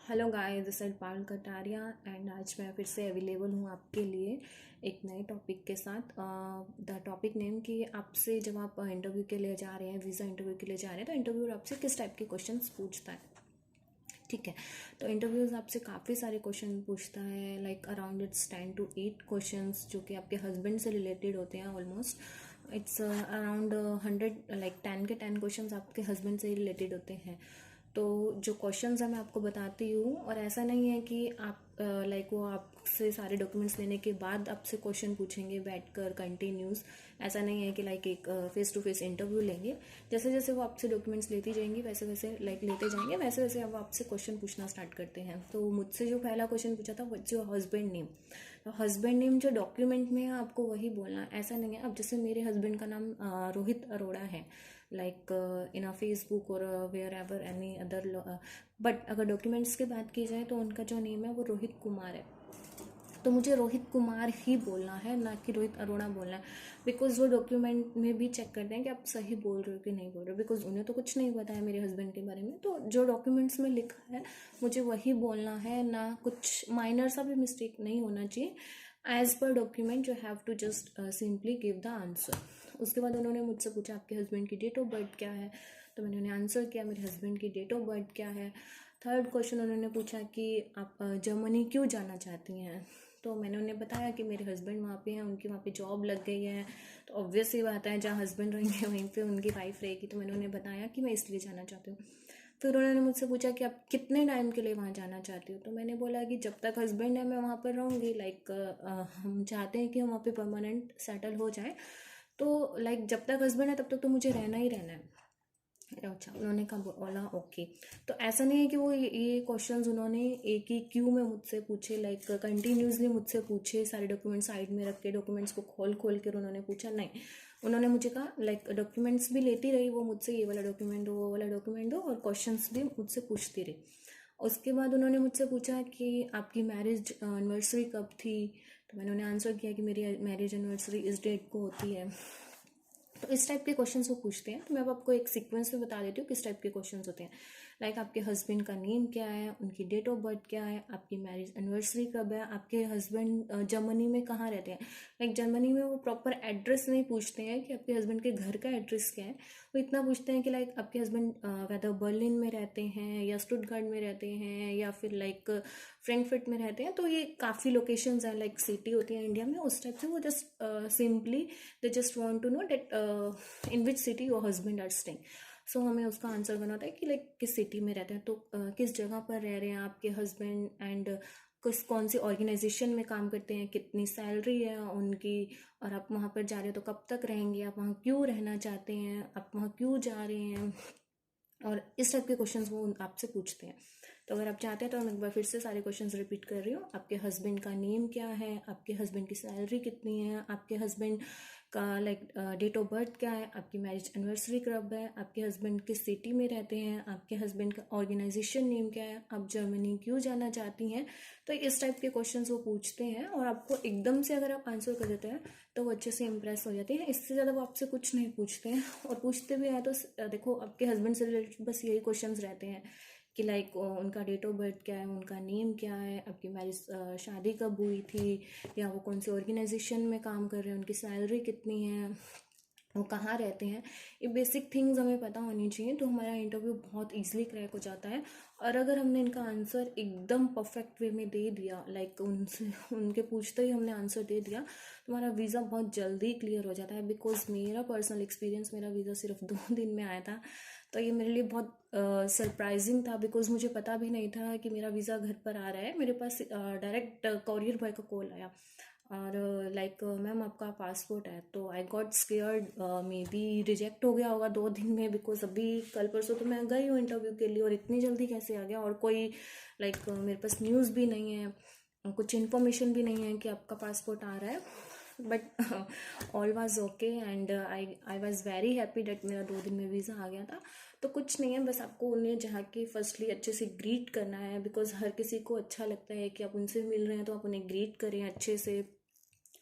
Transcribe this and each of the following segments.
Hello guys, this is Parul Kataria and आज मैं फिर से अवेलेबल हूँ आपके लिए एक नए टॉपिक के साथ। द टॉपिक नेम कि आपसे जब आप इंटरव्यू के लिए जा रहे हैं, वीज़ा इंटरव्यू के लिए जा रहे हैं, तो इंटरव्यूअर आपसे किस टाइप के क्वेश्चंस पूछता है। ठीक है, तो इंटरव्यूज़ आपसे काफ़ी सारे क्वेश्चन पूछता है, like around its 10 to 8 questions जो कि आपके हस्बैंड से रिलेटेड होते हैं। ऑलमोस्ट इट्स अराउंड 100, लाइक 10 के 10 क्वेश्चंस आपके हस्बैंड से ही रिलेटेड होते हैं। तो जो क्वेश्चंस है मैं आपको बताती हूँ, और ऐसा नहीं है कि आप लाइक वो आपसे सारे डॉक्यूमेंट्स लेने के बाद आपसे क्वेश्चन पूछेंगे बैठकर कंटिन्यूस। ऐसा नहीं है कि लाइक एक फेस टू फेस इंटरव्यू लेंगे। जैसे जैसे वो आपसे डॉक्यूमेंट्स लेती जाएंगी वैसे वैसे लाइक लेते जाएंगे, वैसे वैसे अब आपसे क्वेश्चन पूछना स्टार्ट करते हैं। तो मुझसे जो पहला क्वेश्चन पूछा था वो जो हस्बैंड नेम, तो हस्बैंड नेम जो डॉक्यूमेंट में है आपको वही बोलना है। ऐसा नहीं है, अब जैसे मेरे हस्बैंड का नाम रोहित अरोड़ा है, लाइक इन अ फेसबुक और wherever any other, but अगर डॉक्यूमेंट्स की बात की जाए तो उनका जो नेम है वो रोहित कुमार है। तो मुझे रोहित कुमार ही बोलना है, ना कि रोहित अरोड़ा बोलना है। बिकॉज वो डॉक्यूमेंट में भी चेक करते हैं कि आप सही बोल रहे हो कि नहीं बोल रहे हो, बिकॉज उन्हें तो कुछ नहीं पता है मेरे हस्बैंड के बारे में। तो जो डॉक्यूमेंट्स में लिखा है मुझे वही बोलना है, ना कुछ माइनर सा भी मिस्टेक नहीं होना चाहिए। As per document you have to just simply give the answer. उसके बाद उन्होंने मुझसे पूछा आपके हस्बैंड की डेट ऑफ बर्थ क्या है, तो मैंने उन्हें आंसर किया मेरे हस्बैंड की डेट ऑफ बर्थ क्या है। थर्ड क्वेश्चन उन्होंने पूछा कि आप जर्मनी क्यों जाना चाहती हैं, तो मैंने उन्हें बताया कि मेरे हस्बैंड वहाँ पे हैं, उनकी वहाँ पे जॉब लग गई है। तो ऑब्वियस ही बात है, जहाँ हस्बैंड रहेंगे वहीं पे उनकी वाइफ रहेगी। तो मैंने उन्हें बताया कि मैं इसलिए जाना चाहती हूँ। फिर उन्होंने मुझसे पूछा कि आप कितने टाइम के लिए वहाँ जाना चाहती हो, तो मैंने बोला कि जब तक हस्बैंड है मैं वहाँ पर रहूँगी। लाइक हम चाहते हैं कि हम वहाँ पे परमानेंट सेटल हो जाए। तो लाइक जब तक हस्बैंड है तब तक तो मुझे रहना ही रहना है। अच्छा, उन्होंने कहा बोला ओके। तो ऐसा नहीं है कि वो ये क्वेश्चंस उन्होंने एक ही क्यू में मुझसे पूछे, लाइक कंटिन्यूसली मुझसे पूछे, सारे डॉक्यूमेंट साइड में रख के डॉक्यूमेंट्स को खोल खोल कर उन्होंने पूछा। नहीं, उन्होंने मुझे कहा लाइक डॉक्यूमेंट्स भी लेती रही वो मुझसे, ये वाला डॉक्यूमेंट दो वो वाला डॉक्यूमेंट दो, और क्वेश्चंस भी मुझसे पूछती रही। उसके बाद उन्होंने मुझसे पूछा कि आपकी मैरिज एनिवर्सरी कब थी, तो मैंने उन्हें आंसर किया कि मेरी मैरिज एनिवर्सरी इस डेट को होती है। तो इस टाइप के क्वेश्चंस वो पूछते हैं। तो मैं अब आपको एक सीक्वेंस में बता देती हूँ किस टाइप के क्वेश्चंस होते हैं। लाइक आपके हस्बैंड का नेम क्या है, उनकी डेट ऑफ बर्थ क्या है, आपकी मैरिज एनिवर्सरी कब है, आपके हस्बैंड जर्मनी में कहाँ रहते हैं। लाइक जर्मनी में वो प्रॉपर एड्रेस नहीं पूछते हैं कि आपके हस्बैंड के घर का एड्रेस क्या है, वो इतना पूछते हैं कि लाइक आपके हस्बैंड वेदर बर्लिन में रहते हैं या स्टुटगार्ट में रहते हैं या फिर लाइक फ्रैंकफर्ट में रहते हैं। तो ये काफ़ी लोकेशंस हैं, लाइक सिटी होती है इंडिया में, उस टाइप से वो just simply they just want to know that in which city your husband are staying. So हमें उसका आंसर करना होता है कि लाइक किस सिटी में रहते हैं, तो किस जगह पर रह रहे हैं आपके हस्बैंड, एंड किस कौन सी ऑर्गेनाइजेशन में काम करते हैं, कितनी सैलरी है उनकी, और आप वहाँ पर जा रहे हो तो कब तक रहेंगे, आप वहाँ क्यों रहना चाहते हैं, आप वहाँ क्यों जा रहे हैं। और इस टाइप के क्वेश्चंस वो आपसे पूछते हैं। तो अगर आप चाहते हैं तो मैं एक बार फिर से सारे क्वेश्चंस रिपीट कर रही हूँ। आपके हस्बैंड का नेम क्या है, आपके हस्बैंड की सैलरी कितनी है, आपके हस्बैंड का लाइक डेट ऑफ बर्थ क्या है, आपकी मैरिज एनिवर्सरी कब है, आपके हस्बैंड किस सिटी में रहते हैं, आपके हस्बैंड का ऑर्गेनाइजेशन नेम क्या है, आप जर्मनी क्यों जाना चाहती हैं। तो इस टाइप के क्वेश्चंस वो पूछते हैं, और आपको एकदम से अगर आप आंसर कर देते हैं तो वो अच्छे से इम्प्रेस हो जाते हैं। इससे ज़्यादा वो आपसे कुछ नहीं पूछते हैं, और पूछते भी हैं तो देखो आपके हस्बैंड से रिलेटेड बस यही क्वेश्चंस रहते हैं कि लाइक उनका डेट ऑफ बर्थ क्या है, उनका नेम क्या है, आपकी मैरिज शादी कब हुई थी, या वो कौन सी ऑर्गेनाइजेशन में काम कर रहे हैं, उनकी सैलरी कितनी है, वो कहाँ रहते हैं। ये बेसिक थिंग्स हमें पता होनी चाहिए, तो हमारा इंटरव्यू बहुत इजीली क्रैक हो जाता है। और अगर हमने इनका आंसर एकदम परफेक्ट वे में दे दिया, लाइक उनसे उनके पूछते ही हमने आंसर दे दिया, तो हमारा वीज़ा बहुत जल्दी क्लियर हो जाता है। बिकॉज मेरा पर्सनल एक्सपीरियंस, मेरा वीज़ा सिर्फ 2 दिन में आया था। तो ये मेरे लिए बहुत सरप्राइजिंग था, बिकॉज मुझे पता भी नहीं था कि मेरा वीज़ा घर पर आ रहा है। मेरे पास डायरेक्ट कॉरियर बॉय का कॉल आया, और लाइक मैम आपका पासपोर्ट है। तो I got scared, may be reject हो गया होगा 2 दिन में, बिकॉज अभी कल परसों तो मैं गई हूँ इंटरव्यू के लिए, और इतनी जल्दी कैसे आ गया, और कोई लाइक मेरे पास न्यूज़ भी नहीं है, कुछ इन्फॉर्मेशन भी नहीं है कि आपका पासपोर्ट आ रहा है। But all was okay, and I was very happy that मेरा 2 दिन में वीज़ा आ गया था। तो कुछ नहीं है, बस आपको उन्हें जहाँ के फर्स्टली अच्छे से ग्रीट करना है, बिकॉज हर किसी को अच्छा लगता है कि आप उनसे मिल रहे हैं तो आप उन्हें ग्रीट करें अच्छे से,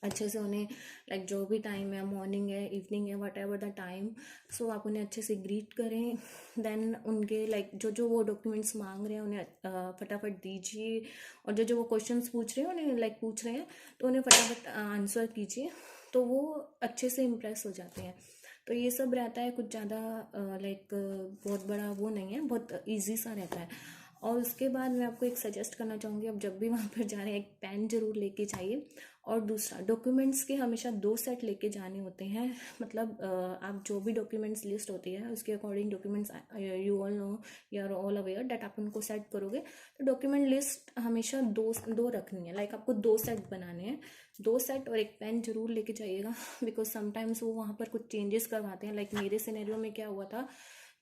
अच्छे से उन्हें लाइक जो भी टाइम है, मॉर्निंग है, इवनिंग है, वट एवर द टाइम, सो आप उन्हें अच्छे से ग्रीट करें। देन उनके लाइक जो जो वो डॉक्यूमेंट्स मांग रहे हैं उन्हें फटाफट दीजिए, और जो जो वो क्वेश्चंस पूछ रहे हैं उन्हें लाइक पूछ रहे हैं तो उन्हें फटाफट आंसर कीजिए, तो वो अच्छे से इम्प्रेस हो जाते हैं। तो ये सब रहता है, कुछ ज़्यादा लाइक बहुत बड़ा वो नहीं है, बहुत ईजी सा रहता है। और उसके बाद मैं आपको एक सजेस्ट करना चाहूँगी, अब जब भी वहाँ पर जा रहे हैं एक पेन ज़रूर लेके जाइए। और दूसरा, डॉक्यूमेंट्स के हमेशा 2 सेट लेके जाने होते हैं। मतलब आप जो भी डॉक्यूमेंट्स लिस्ट होती है उसके according documents, you all know, you are all aware that आप उनको सेट करोगे, तो डॉक्यूमेंट लिस्ट हमेशा दो दो रखनी है। लाइक आपको 2 सेट बनाने हैं, 2 सेट, और एक पेन जरूर लेके जाइएगा। बिकॉज समटाइम्स वो वहाँ पर कुछ चेंजेस करवाते हैं। लाइक मेरे सिनेरियो में क्या हुआ था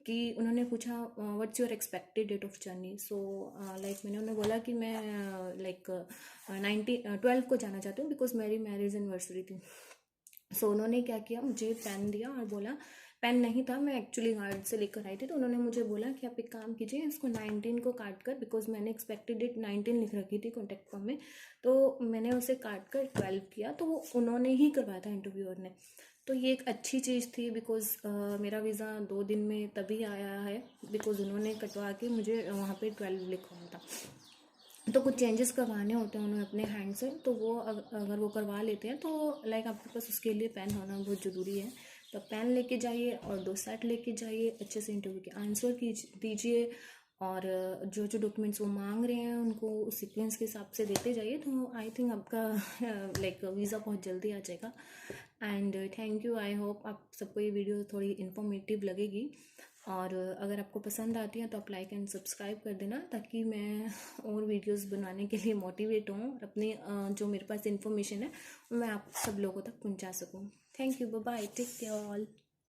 कि उन्होंने पूछा what's your expected date of journey. So like मैंने उन्हें बोला कि मैं लाइक 12 को जाना चाहती हूँ बिकॉज मेरी मैरिज एनिवर्सरी थी। सो उन्होंने क्या किया, मुझे पेन दिया और बोला, पेन नहीं था, मैं एक्चुअली गार्ड से लेकर आई थी, तो उन्होंने मुझे बोला कि आप एक काम कीजिए, इसको 19 को काट कर, बिकॉज मैंने एक्सपेक्टेड डेट 19 लिख रखी थी कॉन्टैक्ट फॉर्म में, तो मैंने उसे काट कर 12 किया, तो वो उन्होंने ही करवाया था इंटरव्यूअर ने। तो ये एक अच्छी चीज़ थी, बिकॉज मेरा वीज़ा 2 दिन में तभी आया है, बिकॉज उन्होंने कटवा के मुझे वहाँ पे 12 लिखा हुआ था। तो कुछ चेंजेस करवाने होते हैं उन्हें अपने हैंड से, तो वो अगर वो करवा लेते हैं तो लाइक आपके पास उसके लिए पेन होना बहुत ज़रूरी है। तो पेन लेके जाइए और 2 सेट लेके जाइए, अच्छे से इंटरव्यू के आंसर दीजिए, और जो जो डॉक्यूमेंट्स वो मांग रहे हैं उनको उस सीक्वेंस के हिसाब से देते जाइए, तो आई थिंक आपका लाइक वीज़ा बहुत जल्दी आ जाएगा। And thank you, I hope आप सबको ये वीडियो थोड़ी इन्फॉर्मेटिव लगेगी, और अगर आपको पसंद आती है तो आप लाइक एंड सब्सक्राइब कर देना, ताकि मैं और वीडियोस बनाने के लिए मोटिवेट हूँ, और अपने जो मेरे पास इन्फॉर्मेशन है मैं आप सब लोगों तक पहुँचा सकूँ। Thank you, bye bye, take care all.